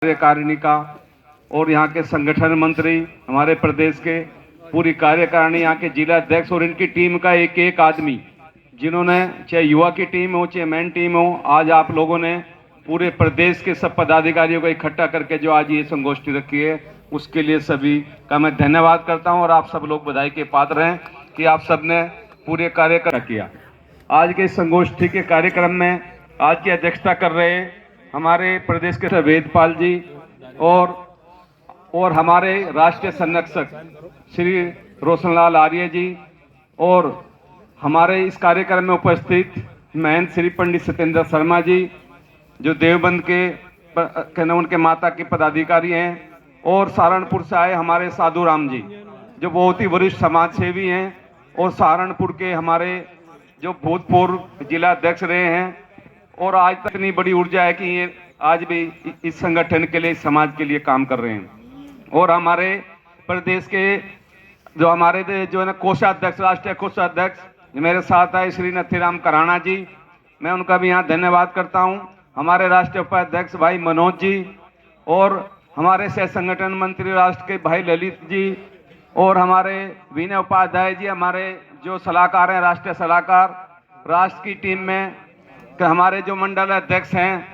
कार्यकारिणी का और यहाँ के संगठन मंत्री, हमारे प्रदेश के पूरी कार्यकारिणी, यहाँ के जिला अध्यक्ष और इनकी टीम का एक एक आदमी, जिन्होंने चाहे युवा की टीम हो चाहे मेन टीम हो, आज आप लोगों ने पूरे प्रदेश के सब पदाधिकारियों को इकट्ठा करके जो आज ये संगोष्ठी रखी है, उसके लिए सभी का मैं धन्यवाद करता हूँ। और आप सब लोग बधाई के पात्र हैं कि आप सबने पूरे कार्यक्रम किया। आज के संगोष्ठी के कार्यक्रम में आज की अध्यक्षता कर रहे हमारे प्रदेश के वेदपाल जी और हमारे राष्ट्रीय संरक्षक श्री रोशनलाल आर्य जी, और हमारे इस कार्यक्रम में उपस्थित महंत श्री पंडित सत्येंद्र शर्मा जी, जो देवबंद के उनके माता के पदाधिकारी हैं, और सहारनपुर से आए हमारे साधु राम जी, जो बहुत ही वरिष्ठ समाज सेवी हैं और सहारनपुर के हमारे जो भूतपूर्व जिला अध्यक्ष रहे हैं, और आज तक इतनी बड़ी ऊर्जा है कि ये आज भी इस संगठन के लिए, इस समाज के लिए काम कर रहे हैं। और हमारे प्रदेश के जो हमारे जो है ना कोषाध्यक्ष, राष्ट्रीय कोषाध्यक्ष मेरे साथ आए श्री नथीराम कराना जी, मैं उनका भी यहाँ धन्यवाद करता हूँ। हमारे राष्ट्रीय उपाध्यक्ष भाई मनोज जी, और हमारे सह संगठन मंत्री राष्ट्र के भाई ललित जी, और हमारे विनय उपाध्याय जी, हमारे जो सलाहकार हैं, राष्ट्रीय सलाहकार राष्ट्र की टीम में, हमारे जो मंडल अध्यक्ष हैं,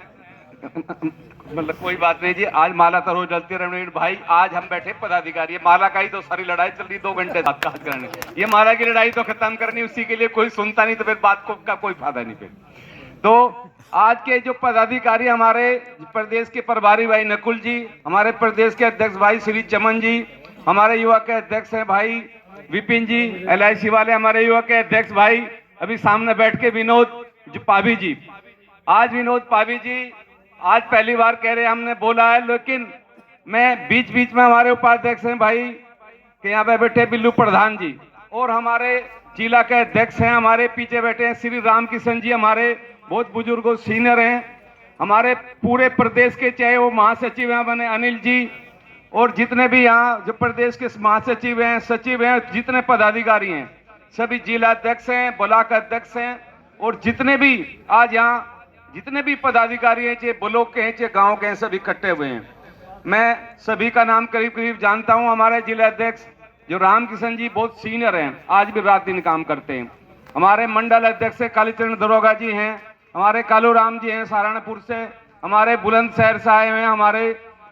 मतलब कोई बात नहीं जी, आज माला तो रोज डलती रणवीर भाई, आज हम बैठे पदाधिकारी, ये माला का ही तो सारी लड़ाई चल रही 2 घंटे बात करने, ये माला की लड़ाई तो खत्म करनी, उसी के लिए कोई सुनता नहीं, तो फिर बात का कोई फायदा नहीं। फिर तो आज के जो पदाधिकारी, हमारे प्रदेश के प्रभारी भाई नकुल जी, हमारे प्रदेश के अध्यक्ष भाई श्री चमन जी, हमारे युवा के अध्यक्ष हैं भाई विपिन जी, LIC वाले हमारे युवा के अध्यक्ष भाई अभी सामने बैठ के विनोद पाभी जी, आज विनोद पाभी जी आज पहली बार कह रहे, हमने बोला है, लेकिन मैं बीच बीच में हमारे उपाध्यक्ष हैं भाई के यहाँ पे बैठे बिल्लू प्रधान जी, और हमारे जिला के अध्यक्ष हैं, हमारे पीछे बैठे हैं श्री राम किशन जी, हमारे बहुत बुजुर्ग सीनियर हैं, हमारे पूरे प्रदेश के, चाहे वो महासचिव हैं बने अनिल जी, और जितने भी यहाँ जो प्रदेश के महासचिव हैं, सचिव हैं, जितने पदाधिकारी हैं, सभी जिला अध्यक्ष हैं, ब्लॉक अध्यक्ष हैं, और जितने भी आज यहाँ जितने भी पदाधिकारी हैं, चाहे ब्लॉक के हैं चाहे गांव के हैं, सभी इकट्ठे हुए हैं। मैं सभी का नाम करीब करीब जानता हूं। हमारे जिला अध्यक्ष जो राम किशन जी बहुत सीनियर हैं, आज भी रात दिन काम करते हैं। हमारे मंडल अध्यक्ष कालीचरण दरोगा जी हैं, हमारे कालू राम जी हैं सहारनपुर से, हमारे बुलंदशहर से आए हुए हैं हमारे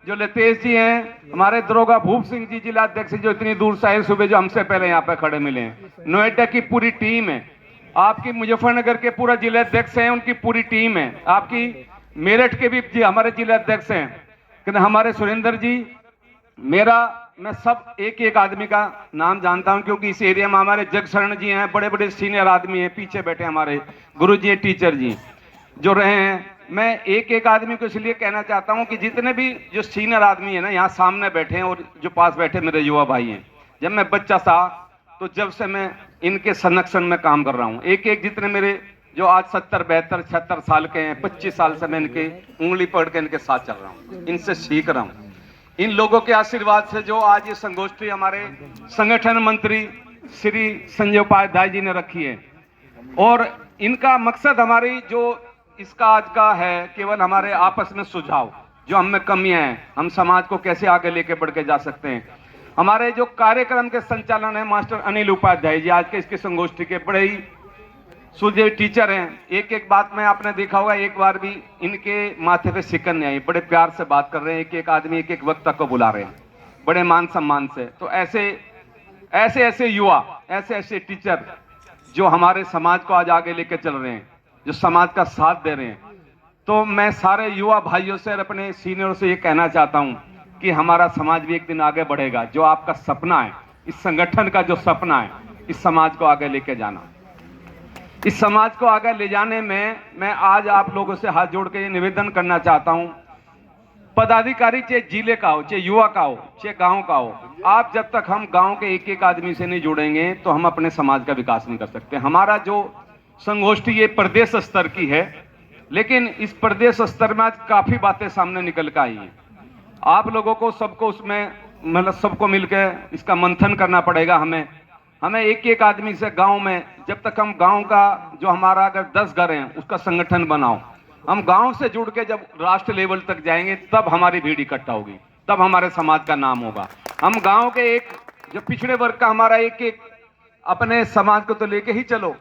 जो लतेश जी हैं, हमारे दरोगा भूप सिंह जी जिला अध्यक्ष, जो इतनी दूर से आए सुबह, जो हमसे पहले यहाँ पे खड़े मिले हैं। नोएडा की पूरी टीम है, आपकी मुजफ्फरनगर के पूरा जिला अध्यक्ष हैं, उनकी पूरी टीम है, आपकी मेरठ के भी जी हमारे जिला अध्यक्ष हैं, हमारे सुरेंद्र जी, मैं सब एक एक आदमी का नाम जानता हूं, क्योंकि इस एरिया में हमारे जगशरण जी हैं, बड़े बड़े सीनियर आदमी हैं, पीछे बैठे हमारे गुरु जी, टीचर जी जो रहे हैं। मैं एक एक आदमी को इसलिए कहना चाहता हूं कि जितने भी जो सीनियर आदमी है ना, यहाँ सामने बैठे हैं और जो पास बैठे मेरे युवा भाई हैं, जब मैं बच्चा था तो जब से मैं इनके संरक्षण में काम कर रहा हूं, एक एक जितने मेरे जो आज 70, 72, 76 साल के हैं, 25 साल से मैं इनके उंगली पकड़ के इनके साथ चल रहा हूं, इनसे सीख रहा हूं। इन लोगों के आशीर्वाद से जो आज ये संगोष्ठी हमारे संगठन मंत्री श्री संजय उपाध्याय जी ने रखी है, और इनका मकसद हमारी जो इसका आज का है, केवल हमारे आपस में सुझाव, जो हम में कमियां हैं, हम समाज को कैसे आगे लेके बढ़ के जा सकते हैं। हमारे जो कार्यक्रम के संचालन है मास्टर अनिल उपाध्याय जी, आज के इसकी संगोष्ठी के बड़े ही सुलझे टीचर हैं। एक एक बात में आपने देखा होगा, एक बार भी इनके माथे पे सिकन नहीं आई, बड़े प्यार से बात कर रहे हैं, एक एक आदमी एक एक वक्ता को बुला रहे हैं, बड़े मान सम्मान से। तो ऐसे युवा, ऐसे टीचर जो हमारे समाज को आज आगे लेके चल रहे हैं, जो समाज का साथ दे रहे हैं। तो मैं सारे युवा भाइयों से और अपने सीनियरों से ये कहना चाहता हूं कि हमारा समाज भी एक दिन आगे बढ़ेगा। जो आपका सपना है, इस संगठन का जो सपना है, इस समाज को आगे लेके जाना, इस समाज को आगे ले जाने में मैं आज आप लोगों से हाथ जोड़ के ये निवेदन करना चाहता हूं, पदाधिकारी चाहे जिले का हो, चाहे युवा का हो, चाहे गांव का हो, आप जब तक हम गांव के एक एक आदमी से नहीं जुड़ेंगे तो हम अपने समाज का विकास नहीं कर सकते। हमारा जो संगोष्ठी ये प्रदेश स्तर की है, लेकिन इस प्रदेश स्तर में आज काफी बातें सामने निकल कर आई हैं। आप लोगों को सबको उसमें मतलब सबको मिलकर इसका मंथन करना पड़ेगा। हमें एक एक आदमी से गांव में, जब तक हम गांव का जो हमारा अगर 10 घर हैं उसका संगठन बनाओ, हम गांव से जुड़ के जब राष्ट्र लेवल तक जाएंगे तब हमारी भीड़ इकट्ठा होगी, तब हमारे समाज का नाम होगा। हम गांव के एक जो पिछड़े वर्ग का हमारा एक एक अपने समाज को तो लेके ही चलो,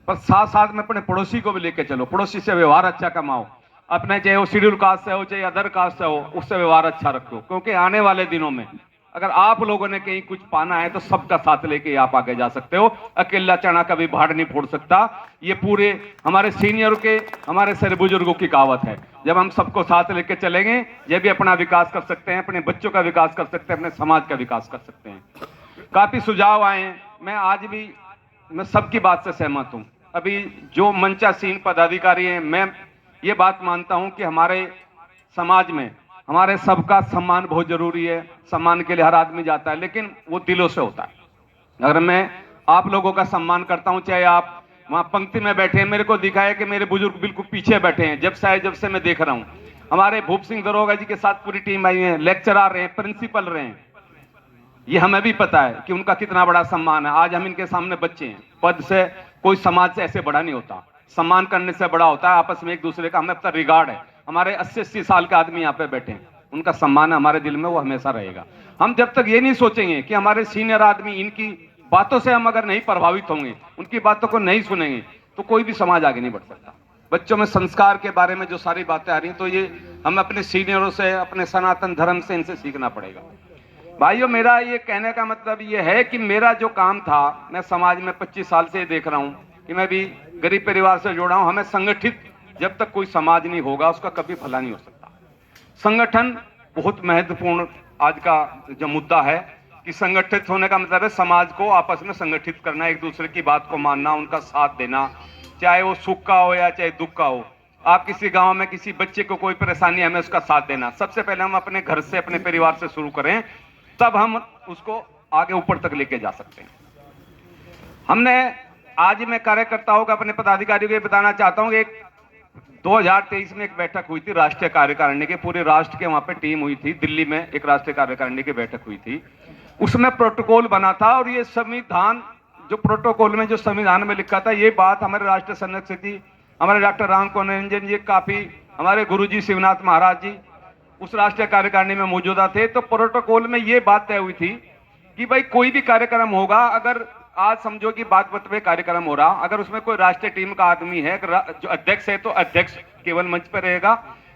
पर साथ साथ में अपने पड़ोसी को भी लेके चलो। पड़ोसी से व्यवहार अच्छा कमाओ, अपने चाहे वो शेड्यूल कास्ट से हो चाहे अदर कास्ट से हो, उससे व्यवहार अच्छा रखो। क्योंकि आने वाले दिनों में अगर आप लोगों ने कहीं कुछ पाना है तो सबका साथ लेके आप आगे जा सकते हो। अकेला चना कभी भाड़ नहीं फोड़ सकता। ये पूरे हमारे सीनियर के, हमारे सारे बुजुर्गों की कहावत है। जब हम सबको साथ लेके चलेंगे, ये भी अपना विकास कर सकते हैं, अपने बच्चों का विकास कर सकते हैं, अपने समाज का विकास कर सकते हैं। काफी सुझाव आए हैं, मैं सबकी बात से सहमत हूं। अभी जो मंचासीन पदाधिकारी हैं, मैं ये बात मानता हूं कि हमारे समाज में हमारे सबका सम्मान बहुत जरूरी है। सम्मान के लिए हर आदमी जाता है, लेकिन वो दिलों से होता है। अगर मैं आप लोगों का सम्मान करता हूं, चाहे आप वहां पंक्ति में बैठे हैं, मेरे को दिखा है कि मेरे बुजुर्ग बिल्कुल पीछे बैठे हैं, जब से मैं देख रहा हूं। हमारे भूप सिंह दरोगा जी के साथ पूरी टीम आई है, लेक्चरर रहे हैं, प्रिंसिपल रहे हैं। ये हमें भी पता है कि उनका कितना बड़ा सम्मान है। आज हम इनके सामने बच्चे हैं। पद से कोई समाज से ऐसे बड़ा नहीं होता, सम्मान करने से बड़ा होता है आपस में एक दूसरे का। हमें अपना रिगार्ड है। हमारे 80-80 साल के आदमी यहाँ पे बैठे हैं, उनका सम्मान हमारे दिल में, वो हमेशा रहेगा। हम जब तक ये नहीं सोचेंगे कि हमारे सीनियर आदमी, इनकी बातों से हम अगर नहीं प्रभावित होंगे, उनकी बातों को नहीं सुनेंगे, तो कोई भी समाज आगे नहीं बढ़ सकता। बच्चों में संस्कार के बारे में जो सारी बातें आ रही हैं, तो ये हम अपने सीनियरों से, अपने सनातन धर्म से, इनसे सीखना पड़ेगा। भाइयों, मेरा ये कहने का मतलब ये है कि मेरा जो काम था, मैं समाज में 25 साल से देख रहा हूं कि मैं भी गरीब परिवार से जुड़ा हूं। हमें संगठित, जब तक कोई समाज नहीं होगा उसका कभी भला नहीं हो सकता। संगठन बहुत महत्वपूर्ण आज का जो मुद्दा है कि संगठित होने का मतलब है समाज को आपस में संगठित करना, एक दूसरे की बात को मानना, उनका साथ देना, चाहे वो सुख का हो या चाहे दुख का हो। आप किसी गांव में किसी बच्चे को कोई परेशानी, हमें उसका साथ देना। सबसे पहले हम अपने घर से, अपने परिवार से शुरू करें, तब हम उसको आगे ऊपर तक लेके जा सकते हैं। हमने आज मैं कार्यकर्ताओं का, अपने पदाधिकारियों को बताना चाहता हूं कि 2023 में एक बैठक हुई थी राष्ट्रीय कार्यकारिणी की। पूरे राष्ट्र के वहां पे टीम हुई थी, दिल्ली में एक राष्ट्रीय कार्यकारिणी की बैठक हुई थी। उसमें प्रोटोकॉल बना था, और ये संविधान, जो प्रोटोकॉल में, जो संविधान में लिखा था, ये बात हमारे राष्ट्रीय संरक्षक जी, हमारे डॉक्टर राम कुमार निरंजन जी, काफी हमारे गुरुजी शिवनाथ महाराज जी उस राष्ट्रीय कार्यकारिणी में मौजूदा थे। तो प्रोटोकॉल में ये बात तय हुई थी कि भाई कोई भी कार्यक्रम होगा, अगर आज समझो कि बागपत में कार्यक्रम हो रहा, अगर उसमें कोई राष्ट्रीय टीम का आदमी है, जो अध्यक्ष है, तो अध्यक्ष केवल मंच पर रहेगा।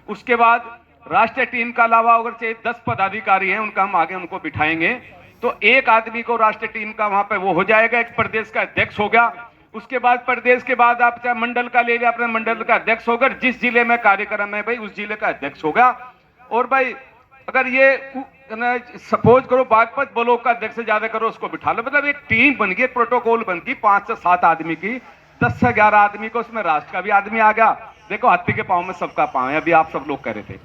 उसके बाद राष्ट्रीय टीम का अलावा अगर चाहे 10 पदाधिकारी हैं, उनका हम आगे उनको बिठाएंगे, तो एक आदमी को राष्ट्रीय टीम का वहां पर वो हो जाएगा, एक प्रदेश का अध्यक्ष हो गया। उसके बाद प्रदेश के बाद आप चाहे मंडल का ले लिया, अपने मंडल का अध्यक्ष होगा। जिस जिले में कार्यक्रम है भाई, उस जिले का अध्यक्ष होगा। और भाई अगर ये सपोज करो बागपत ब्लॉक का अध्यक्ष से ज्यादा करो, उसको बिठा लो। मतलब एक टीम बन गई, प्रोटोकॉल बन गई 5 से 7 आदमी की, 10 से 11 आदमी को, उसमें राष्ट्र का भी आदमी आ गया। देखो हाथी के पांव में सबका पांव है, अभी आप सब लोग कह रहे थे।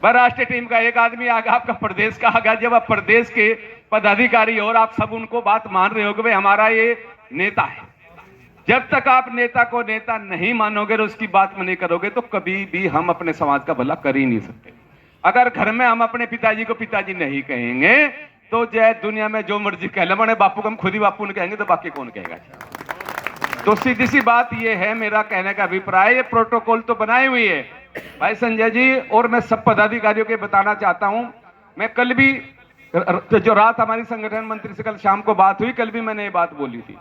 भाई राष्ट्रीय टीम का एक आदमी आ गया, आपका प्रदेश का आ गया। जब आप प्रदेश के पदाधिकारी और आप सब उनको बात मान रहे हो कि भाई हमारा ये नेता है, जब तक आप नेता को नेता नहीं मानोगे और उसकी बात में नहीं करोगे, तो कभी भी हम अपने समाज का भला कर ही नहीं सकते। अगर घर में हम अपने पिताजी को पिताजी नहीं कहेंगे, तो जय दुनिया में जो मर्जी कह ले, मैंने बापू को हम खुद ही बापू ने कहेंगे, तो बाकी कौन कहेगा। तो सीधी सी बात ये है, मेरा कहने का अभिप्राय, ये प्रोटोकॉल तो बनाई हुई है भाई संजय जी। और मैं सब पदाधिकारियों के बताना चाहता हूं, मैं कल भी, जो रात हमारी संगठन मंत्री से कल शाम को बात हुई, कल भी मैंने ये बात बोली थी।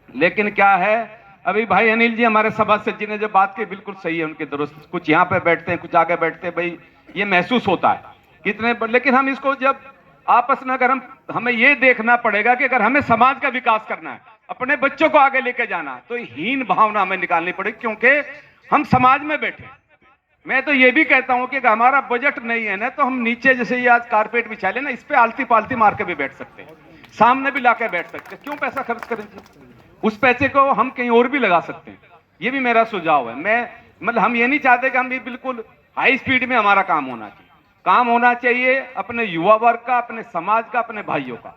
लेकिन क्या है, अभी भाई अनिल जी हमारे सभासद जी ने जो बात की बिल्कुल सही है, उनके दुरुस्त। कुछ यहाँ पे बैठते हैं, कुछ आगे बैठते हैं, भाई ये महसूस होता है कितने, लेकिन हम इसको जब आपस में, अगर हमें ये देखना पड़ेगा कि अगर हमें समाज का विकास करना है, अपने बच्चों को आगे लेके जाना, तो हीन भावना हमें निकालनी पड़ेगी, क्योंकि हम समाज में बैठे। मैं तो ये भी कहता हूं कि हमारा बजट नहीं है ना, तो हम नीचे जैसे ये आज कारपेट बिछा ले ना, इस पे आलती पालती मार के भी बैठ सकते हैं, सामने भी लाके बैठ सकते हैं। क्यों पैसा खर्च करेंगे? उस पैसे को हम कहीं और भी लगा सकते हैं। ये भी मेरा सुझाव है। मैं मतलब हम ये नहीं चाहते कि हम भी बिल्कुल हाई स्पीड में हमारा काम होना चाहिए। काम होना चाहिए अपने युवा वर्ग का, अपने समाज का, अपने भाइयों का,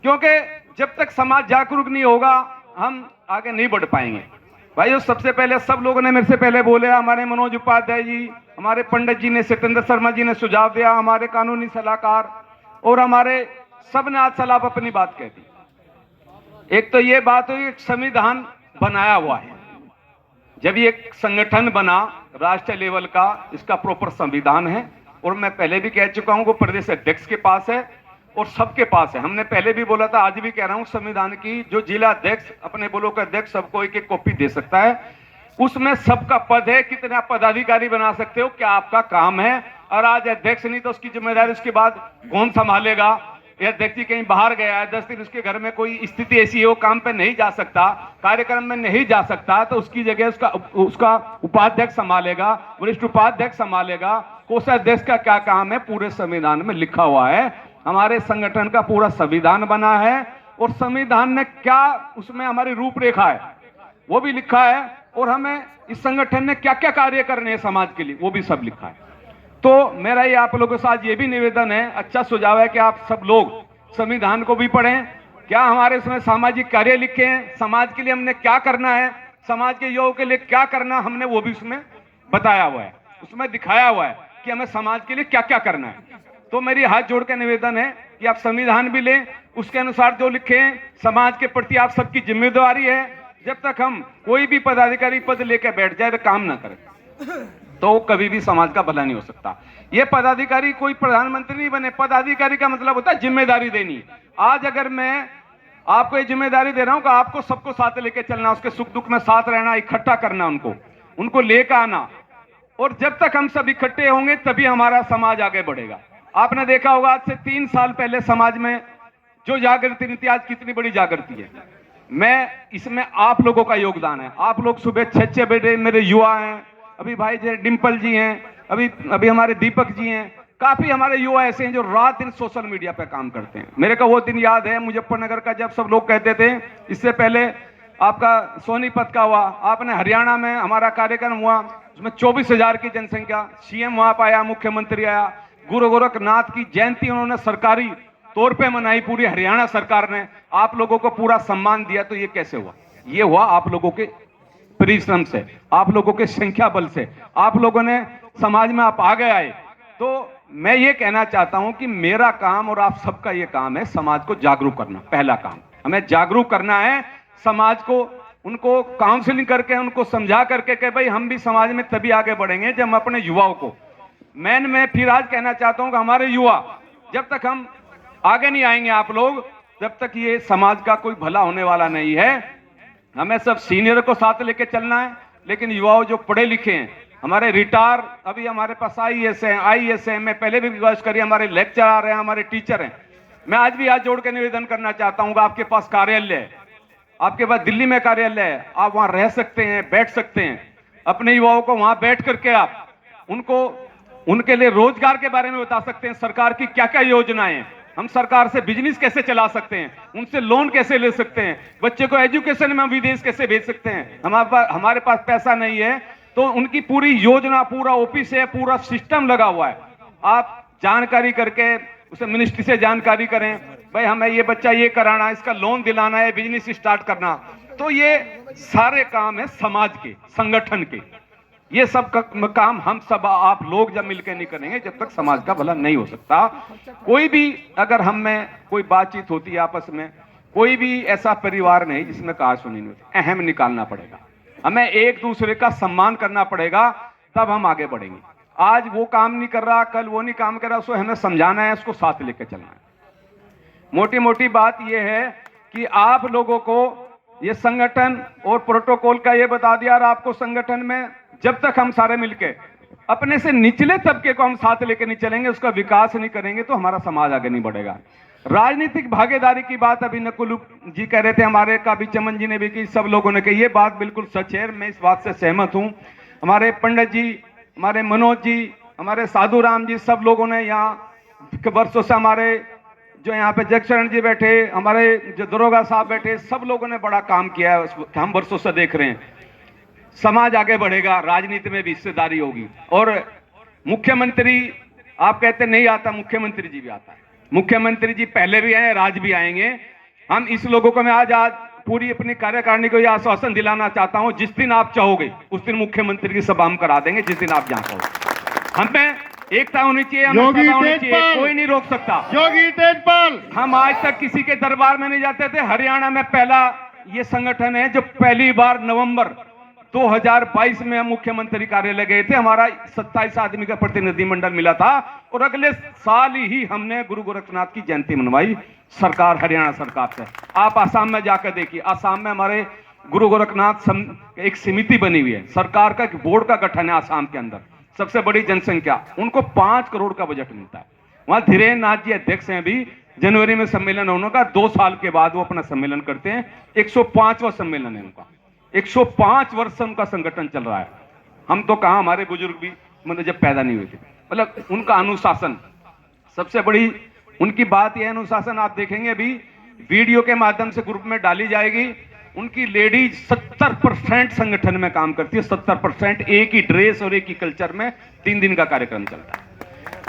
क्योंकि जब तक समाज जागरूक नहीं होगा, हम आगे नहीं बढ़ पाएंगे। भाइयों, सबसे पहले सब लोगों ने मेरे से पहले बोले, हमारे मनोज उपाध्याय जी, हमारे पंडित जी ने, सत्येंद्र शर्मा जी ने सुझाव दिया, हमारे कानूनी सलाहकार, और हमारे सब ने आज सलाह अपनी बात कह दी। एक तो ये बात हुई, संविधान बनाया हुआ है, जब ये एक संगठन बना राष्ट्रीय लेवल का, इसका प्रॉपर संविधान है, और मैं पहले भी कह चुका हूं वो प्रदेश अध्यक्ष के पास है और सबके पास है। हमने पहले भी बोला था, आज भी कह रहा हूं, संविधान की जो जिला अध्यक्ष अपने ब्लॉक अध्यक्ष सबको एक एक कॉपी दे सकता है। उसमें सबका पद है, कितना पदाधिकारी बना सकते हो, क्या आपका काम है। और आज अध्यक्ष नहीं तो उसकी जिम्मेदारी उसके बाद कौन संभालेगा। यह अध्यक्ष जी कहीं बाहर गया है, 10 दिन उसके घर में कोई स्थिति ऐसी है वो काम पे नहीं जा सकता, कार्यक्रम में नहीं जा सकता, तो उसकी जगह उसका उपाध्यक्ष संभालेगा, वरिष्ठ उपाध्यक्ष संभालेगा। कोषाध्यक्ष का क्या काम है पूरे संविधान में लिखा हुआ है। हमारे संगठन का पूरा संविधान बना है और संविधान में क्या उसमें हमारी रूपरेखा है वो भी लिखा है, और हमें इस संगठन ने क्या क्या कार्य करने हैं समाज के लिए वो भी सब लिखा है। तो मेरा ये आप लोगों के साथ ये भी निवेदन है, अच्छा सुझाव है कि आप सब लोग संविधान को भी पढ़ें। क्या हमारे इसमें सामाजिक कार्य लिखे हैं, समाज के लिए हमने क्या करना है, समाज के युवाओं के लिए क्या करना, हमने वो भी उसमें बताया हुआ है, उसमें दिखाया हुआ है कि हमें समाज के लिए क्या क्या करना है। तो मेरी हाथ जोड़ के निवेदन है कि आप संविधान भी लें, उसके अनुसार जो लिखे हैं, समाज के प्रति आप सबकी जिम्मेदारी है। जब तक हम कोई भी पदाधिकारी पद लेकर बैठ जाए तो काम ना करें तो कभी भी समाज का भला नहीं हो सकता। ये पदाधिकारी कोई प्रधानमंत्री नहीं बने, पदाधिकारी का मतलब होता है जिम्मेदारी देनी। आज अगर मैं आपको ये जिम्मेदारी दे रहा हूं कि आपको सबको साथ लेके चलना, उसके सुख दुख में साथ रहना, इकट्ठा करना, उनको लेकर आना, और जब तक हम सब इकट्ठे होंगे तभी हमारा समाज आगे बढ़ेगा। आपने देखा होगा आज से 3 साल पहले समाज में जो जागृति नहीं थी, आज कितनी बड़ी जागृति है। मैं इसमें आप लोगों का योगदान है। आप लोग सुबह 6 बजे, मेरे युवा हैं, अभी भाई जी डिंपल जी हैं, अभी हमारे दीपक जी हैं, काफी हमारे युवा ऐसे हैं जो रात दिन सोशल मीडिया पे काम करते हैं। मेरे को वो दिन याद है मुजफ्फरनगर का, जब सब लोग कहते थे, इससे पहले आपका सोनीपत का हुआ, आपने हरियाणा में हमारा कार्यक्रम हुआ, उसमें 24,000 की जनसंख्या, सीएम वहां पर आया, मुख्यमंत्री आया, गुरु गोरखनाथ की जयंती उन्होंने सरकारी तौर पे मनाई, पूरी हरियाणा सरकार ने आप लोगों को पूरा सम्मान दिया। तो ये कैसे हुआ? ये हुआ आप लोगों के परिश्रम से, आप लोगों के संख्या बल से, आप लोगों ने समाज में आप आगे आए। तो मैं ये कहना चाहता हूं कि मेरा काम और आप सबका ये काम है समाज को जागरूक करना। पहला काम हमें जागरूक करना है समाज को, उनको काउंसलिंग करके, उनको समझा करके कि भाई हम भी समाज में तभी आगे बढ़ेंगे जब हम अपने युवाओं को, मैं फिर आज कहना चाहता हूं कि हमारे युवा जब तक हम आगे नहीं आएंगे, आप लोग, जब तक ये समाज का कोई भला होने वाला नहीं है। हमें सब सीनियर को साथ लेके चलना है, लेकिन युवाओं जो पढ़े लिखे हैं, हमारे रिटायर, अभी हमारे पास आईएएस है, मैं पहले भी रिक्वेस्ट करी, हमारे लेक्चरर हैं, हमारे टीचर हैं। मैं आज भी हाथ जोड़ के निवेदन करना चाहता हूं कि आपके पास कार्यालय है, आपके पास दिल्ली में कार्यालय है, आप वहां रह सकते हैं, बैठ सकते हैं, अपने युवाओं को वहां बैठ करके आप उनको उनके लिए रोजगार के बारे में बता सकते हैं, सरकार की क्या क्या योजनाएं हैं, हम सरकार से बिजनेस कैसे चला सकते हैं, उनसे लोन कैसे ले सकते हैं, बच्चे को एजुकेशन में विदेश कैसे भेज सकते हैं। हमारे पास पैसा नहीं है तो उनकी पूरी योजना, पूरा ऑफिस है, पूरा सिस्टम लगा हुआ है। आप जानकारी करके उसे मिनिस्ट्री से जानकारी करें, भाई हमें ये बच्चा ये कराना है, इसका लोन दिलाना है, बिजनेस स्टार्ट करना। तो ये सारे काम है समाज के, संगठन के। ये सब काम हम सब आप लोग जब मिलकर नहीं करेंगे जब तक समाज का भला नहीं हो सकता। कोई भी अगर हम में कोई बातचीत होती है आपस में, कोई भी ऐसा परिवार नहीं जिसमें कहा सुनी नहीं होती, अहम निकालना पड़ेगा, हमें एक दूसरे का सम्मान करना पड़ेगा, तब हम आगे बढ़ेंगे। आज वो काम नहीं कर रहा, कल वो नहीं काम कर रहा, उसको हमें समझाना है, उसको साथ लेकर चलना है। मोटी मोटी बात यह है कि आप लोगों को ये संगठन और प्रोटोकॉल का ये बता दिया, और आपको संगठन में जब तक हम सारे मिलके अपने से निचले तबके को हम साथ लेकर नहीं चलेंगे, उसका विकास नहीं करेंगे, तो हमारा समाज आगे नहीं बढ़ेगा। राजनीतिक भागीदारी की बात अभी नकुल जी कह रहे थे, हमारे काबी चमन जी ने भी की, सब लोगों ने कही, ये बात बिल्कुल सच है, मैं इस बात से सहमत हूं। हमारे पंडित जी, हमारे मनोज जी, हमारे साधु राम जी, सब लोगों ने यहाँ वर्षों से, हमारे जो यहाँ पे जगशरण जी बैठे, हमारे जो दरोगा साहब बैठे, सब लोगों ने बड़ा काम किया है, हम वर्षों से देख रहे हैं। समाज आगे बढ़ेगा, राजनीति में भी हिस्सेदारी होगी। और मुख्यमंत्री आप कहते नहीं आता, मुख्यमंत्री जी भी आता है, मुख्यमंत्री जी पहले भी आए, आज भी आएंगे। हम इस लोगों को मैं आज पूरी अपनी कार्यकारिणी को यह आश्वासन दिलाना चाहता हूं, जिस दिन आप चाहोगे उस दिन मुख्यमंत्री की सभा हम करा देंगे, जिस दिन आप जहां कहोगे। हमें एकता होनी चाहिए, हमें सभा होनी चाहिए, कोई नहीं रोक सकता। योगी तेजपाल, हम आज तक किसी के दरबार में नहीं जाते थे। हरियाणा में पहला ये संगठन है जो पहली बार नवंबर 2022 में हम मुख्यमंत्री कार्यालय गए थे, हमारा 27 आदमी का प्रतिनिधिमंडल मिला था और अगले साल ही हमने गुरु गोरखनाथ की जयंती मनवाई सरकार, हरियाणा सरकार से। आप आसाम में जाकर देखिए, आसाम में हमारे गुरु गोरखनाथ एक समिति बनी हुई है, सरकार का एक बोर्ड का गठन है आसाम के अंदर, सबसे बड़ी जनसंख्या, उनको 5 करोड़ का बजट मिलता है। वहां धीरेन्द्र नाथ जी अध्यक्ष हैं, अभी जनवरी में सम्मेलन होने का, 2 साल के बाद वो अपना सम्मेलन करते हैं। 105वां सम्मेलन है उनका, 105 वर्ष से उनका संगठन चल रहा है। हम तो कहां, हमारे बुजुर्ग भी मतलब जब पैदा नहीं हुए थे। मतलब उनका अनुशासन सबसे बड़ी उनकी बात यह, अनुशासन आप देखेंगे अभी वीडियो के माध्यम से ग्रुप में डाली जाएगी, उनकी लेडीज 70% संगठन में काम करती है, 70%, एक ही ड्रेस और एक ही कल्चर में 3 दिन का कार्यक्रम चलता है।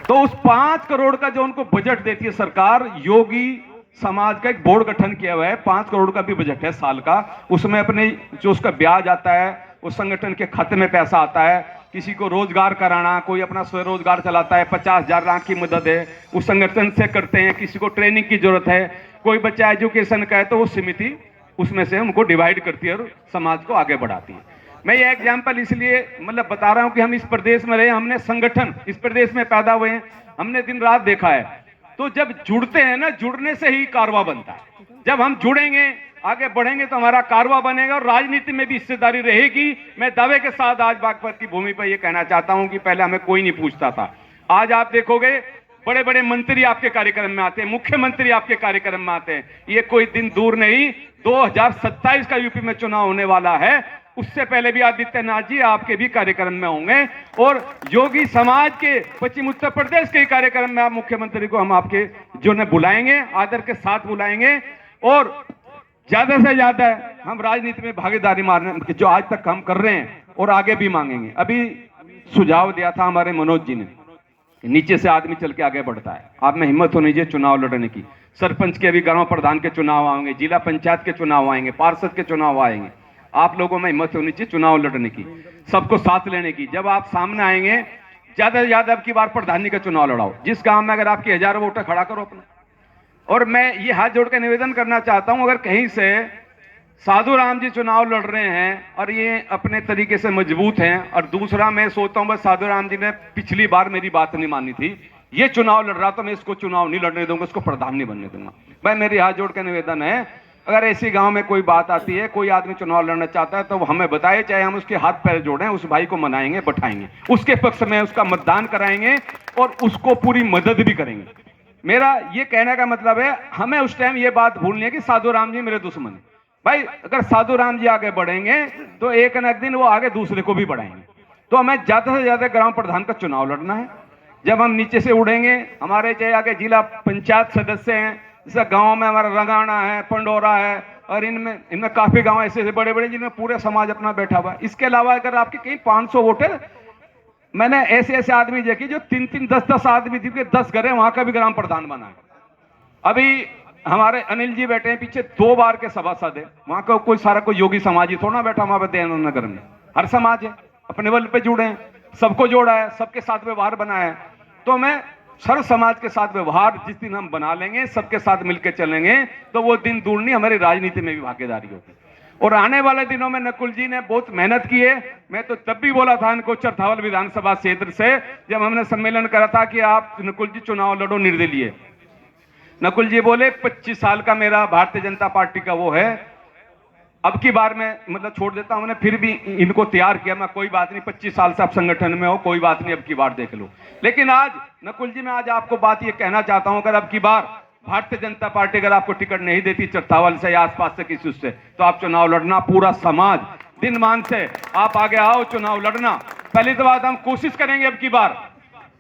तो उस 5 करोड़ का जो उनको बजट देती है सरकार, योगी समाज का एक बोर्ड गठन किया हुआ है, 5 करोड़ का भी बजट है साल का, उसमें अपने जो उसका ब्याज आता है, उस संगठन के खाते में पैसा आता है, किसी को रोजगार कराना, कोई अपना स्वरोजगार चलाता है, 50,000 लाख की मदद है उस संगठन से करते हैं, किसी को ट्रेनिंग की जरूरत है, कोई बच्चा एजुकेशन का है तो वो समिति उसमें से उनको डिवाइड करती है और समाज को आगे बढ़ाती है। मैं ये एग्जाम्पल इसलिए मतलब बता रहा हूं कि हम इस प्रदेश में रहे, हमने संगठन इस प्रदेश में पैदा हुए हैं, हमने दिन रात देखा है। तो जब जुड़ते हैं ना, जुड़ने से ही कारवा बनता है। जब हम जुड़ेंगे, आगे बढ़ेंगे तो हमारा कारवा बनेगा और राजनीति में भी हिस्सेदारी रहेगी। मैं दावे के साथ आज बागपत की भूमि पर यह कहना चाहता हूं कि पहले हमें कोई नहीं पूछता था, आज आप देखोगे बड़े बड़े मंत्री आपके कार्यक्रम में आते हैं, मुख्यमंत्री आपके कार्यक्रम में आते हैं। ये कोई दिन दूर नहीं, 2027 का यूपी में चुनाव होने वाला है, उससे पहले भी आदित्यनाथ जी आपके भी कार्यक्रम में होंगे और योगी समाज के पश्चिम उत्तर प्रदेश के कार्यक्रम में आप मुख्यमंत्री को हम आपके जो ने बुलाएंगे, आदर के साथ बुलाएंगे और ज्यादा से ज्यादा हम राजनीति में भागीदारी मारने जो आज तक हम कर रहे हैं और आगे भी मांगेंगे। अभी सुझाव दिया था हमारे मनोज जी ने, नीचे से आदमी चल के आगे बढ़ता है। आप में हिम्मत होनी चाहिए चुनाव लड़ने की। सरपंच के भी, गांव प्रधान के चुनाव आएंगे, जिला पंचायत के चुनाव आएंगे, पार्षद के चुनाव आएंगे। आप लोगों में हिम्मत होनी चाहिए चुनाव लड़ने की, सबको साथ लेने की। जब आप सामने आएंगे, ज्यादा से ज्यादा अब की बार प्रधानी का चुनाव लड़ाओ। जिस गांव में अगर आपकी 1000 वोटर खड़ा करो अपना। और मैं ये हाथ जोड़ के निवेदन करना चाहता हूं, अगर कहीं से साधु राम जी चुनाव लड़ रहे हैं और ये अपने तरीके से मजबूत हैं, और दूसरा मैं सोचता हूं बस साधु राम जी ने पिछली बार मेरी बात नहीं मानी थी, ये चुनाव लड़ रहा तो मैं इसको चुनाव नहीं लड़ने दूंगा, इसको प्रधान नहीं बनने दूंगा। भाई मेरी हाथ जोड़ के निवेदन है, अगर ऐसी गांव में कोई बात आती है, कोई आदमी चुनाव लड़ना चाहता है तो हमें बताए, चाहे हम उसके हाथ पैर जोड़ें, उस भाई को मनाएंगे, बैठाएंगे, उसके पक्ष में उसका मतदान कराएंगे और उसको पूरी मदद भी करेंगे। मेरा ये कहने का मतलब है, हमें उस टाइम ये बात भूलनी है कि साधु राम जी मेरे दुश्मन है। भाई अगर साधु राम जी आगे बढ़ेंगे तो एक न एक दिन वो आगे दूसरे को भी बढ़ाएंगे। तो हमें ज्यादा से ज्यादा ग्राम प्रधान का चुनाव लड़ना है। जब हम नीचे से उड़ेंगे, हमारे चाहे आगे जिला पंचायत सदस्य हैं, जैसे गांव में हमारा रंगाना है, पंडोरा है, और इनमें काफी गांव ऐसे बड़े बड़े जिनमें पूरे समाज अपना बैठा हुआ है। इसके अलावा अगर आपके कहीं 500 वोटर, मैंने ऐसे ऐसे आदमी देखे जो 3-3, 10-10 आदमी थी, 10 घर है, वहां का भी ग्राम प्रधान बना है। अभी हमारे अनिल जी बैठे हैं पीछे, 2 बार के सभासद है, वहां का कोई सारा कोई योगी समाजी थोड़ा बैठा वहां पर दयानंद नगर में, हर समाज है, अपने बल पे जुड़े हैं, सबको जोड़ा है, सबके साथ व्यवहार बनाया है। तो मैं सर्व समाज के साथ व्यवहार जिस दिन हम बना लेंगे, सबके साथ मिलकर चलेंगे, तो वो दिन दूर नहीं, हमारी राजनीति में भी भागीदारी होगी। और आने वाले दिनों में नकुल जी ने बहुत मेहनत की है। मैं तो तब भी बोला था इनको चरथावल विधानसभा क्षेत्र से, जब हमने सम्मेलन करा था कि आप नकुल जी चुनाव लड़ो निर्दलीय। नकुल जी बोले 25 साल का मेरा भारतीय जनता पार्टी का वो है, अब की बार मैं मतलब छोड़ देता हूं। फिर भी इनको तैयार किया, मैं कोई बात नहीं, 25 साल से आप संगठन में हो, कोई बात नहीं, अब की बार देख लो। लेकिन आज नकुल जी, मैं आज आपको बात ये कहना चाहता हूं, अगर अब की बार भारतीय जनता पार्टी अगर आपको टिकट नहीं देती चरथावल से या आसपास से किसी से, तो आप चुनाव लड़ना, पूरा समाज दिन मान से आप आगे आओ, चुनाव लड़ना। पहली तो बात हम कोशिश करेंगे अब की बार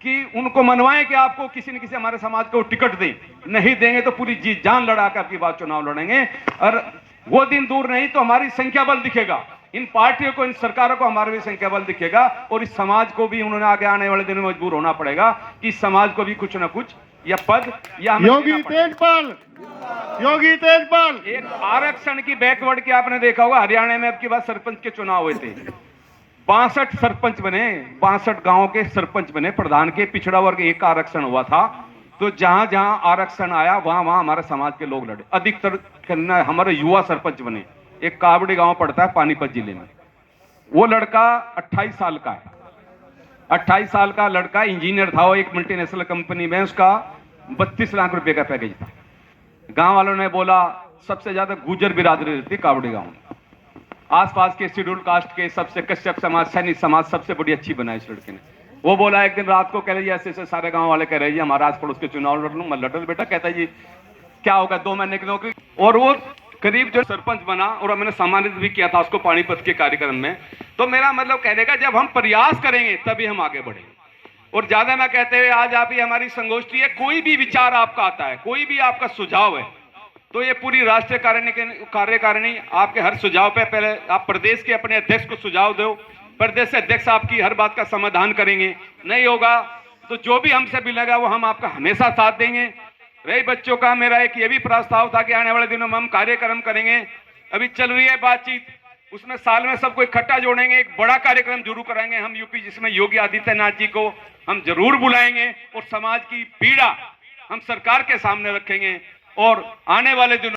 कि उनको मनवाएं कि आपको किसी न किसी हमारे समाज को टिकट दें, नहीं देंगे तो पूरी जी जान लड़ा कर आपकी बात चुनाव लड़ेंगे। और वो दिन दूर नहीं तो हमारी संख्या बल दिखेगा, इन पार्टियों को, इन सरकारों को हमारा भी संख्या बल दिखेगा, और इस समाज को भी उन्होंने आगे आने वाले दिनों में मजबूर होना पड़ेगा कि इस समाज को भी कुछ ना कुछ या पद या योगी तेजपाल, योगी तेजपाल। एक आरक्षण की बैकवर्ड की आपने देखा होगा, हरियाणा में अब की बार सरपंच के चुनाव हुए थे, 62 सरपंच बने, 62 गांवों के सरपंच बने, प्रधान के पिछड़ा वर्ग एक आरक्षण हुआ था। तो जहां जहां आरक्षण आया वहां वहां हमारे समाज के लोग लड़े, अधिकतर हमारे युवा सरपंच बने। एक कावड़ी गांव पड़ता है पानीपत जिले में, वो लड़का 28 साल का है, 28 साल का लड़का इंजीनियर था, वो एक मल्टीनेशनल कंपनी में, उसका 32 लाख रुपए का पैकेज था। गांव वालों ने बोला, सबसे ज्यादा गुजर बिरादरी रहती कावड़ी गांव में, आसपास के शेड्यूल कास्ट के सबसे कश्यप समाज, सैनिक समाज सबसे बड़ी अच्छी बनाई इस लड़के ने। वो बोला एक दिन रात को, कह रही ऐसे ऐसे सारे गांव वाले कह रहे जी हमारा आस पड़ोस के चुनाव लड़ लूं। मैं लड़ बेटा, कहता है जी क्या होगा, 2 महीने की नौकरी। और वो करीब जो सरपंच बना, और मैंने सम्मानित भी किया था उसको पानीपत के कार्यक्रम में। तो मेरा मतलब कहने का, जब हम प्रयास करेंगे तभी हम आगे बढ़ेंगे। और ज्यादा ना कहते हुए, आज आप ही हमारी संगोष्ठी है, कोई भी विचार आपका आता है, कोई भी आपका सुझाव है, तो ये पूरी राष्ट्रीय कार्यकारिणी आपके हर सुझाव पे पहले आप प्रदेश के अपने अध्यक्ष को सुझाव दो, प्रदेश से अध्यक्ष आपकी हर बात का समाधान करेंगे। नहीं होगा तो जो भी हमसे मिलेगा वो हम आपका हमेशा साथ देंगे। रही बच्चों का, मेरा एक ये भी प्रस्ताव था कि आने वाले दिनों में हम कार्यक्रम करेंगे, अभी चल रही है बातचीत, उसमें साल में सबको इकट्ठा जोड़ेंगे, एक बड़ा कार्यक्रम जरूर कराएंगे हम यूपी, जिसमें योगी आदित्यनाथ जी को हम जरूर बुलाएंगे और समाज की पीड़ा हम सरकार के सामने रखेंगे। और आने वाले दिनों